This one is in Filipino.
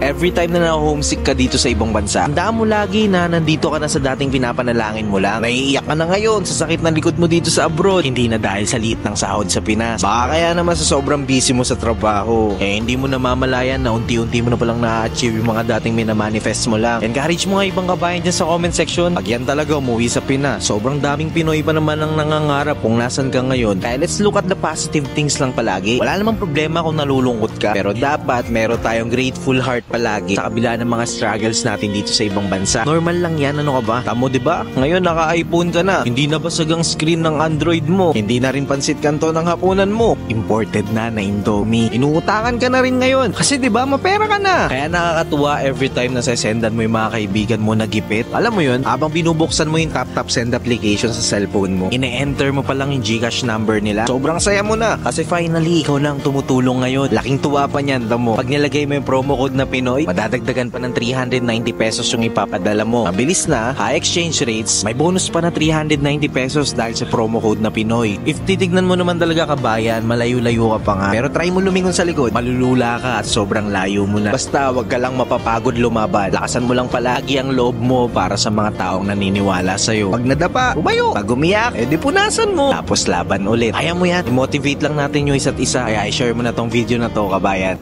Every time na na-homesick ka dito sa ibang bansa, tandaan mo lagi na nandito ka na sa dating pinapanalangin mo lang. Naiiyak ka na ngayon sa sakit ng likod mo dito sa abroad, hindi na dahil sa liit ng sahod sa Pinas. Baka kaya naman sa sobrang busy mo sa trabaho, hindi mo namamalayan na unti-unti mo na palang na-achieve yung mga dating minamanifest mo lang. Encourage mo nga ibang kabayan dyan sa comment section. Pag yan talaga umuwi sa Pinas, sobrang daming Pinoy pa naman ang nangangarap kung nasan ka ngayon. Kaya let's look at the positive things lang palagi. Wala namang problema kung nalulungkot ka, pero dapat meron tayong grateful heart palagi sa kabila ng mga struggles natin dito sa ibang bansa. Normal lang yan, ano ka ba? Tamo, diba? Ngayon naka-iPhone ka na, hindi na basag ang screen ng Android mo, hindi na rin pansit kanto ng hapunan mo, imported na Indomie, inuutangan ka na rin ngayon kasi diba mapera ka na. Kaya nakakatuwa every time na sesendan mo yung mga kaibigan mo na gipit. Alam mo yun, habang binubuksan mo yung tap send application sa cellphone mo, ine-enter mo pa lang yung GCash number nila, sobrang saya mo na kasi finally ikaw lang tumutulong ngayon. Laking tuwa pa niyan, tamo. Pag nilagay mo yung promo code na Pinoy, madadagdagan pa ng 390 pesos yung ipapadala mo. Mabilis na, high exchange rates, may bonus pa na 390 pesos dahil sa promo code na Pinoy. If titignan mo naman talaga kabayan, malayo-layo ka pa nga. Pero try mo lumingon sa likod, malulula ka at sobrang layo mo na. Basta wag ka lang mapapagod lumaban. Lakasan mo lang palagi ang loob mo para sa mga taong naniniwala sa'yo. Pag nadapa, umayo. Pag umiyak, di punasan mo. Tapos laban ulit. Kaya mo yan. I-motivate lang natin yung isa't isa. Kaya i-share mo na tong video na to, kabayan.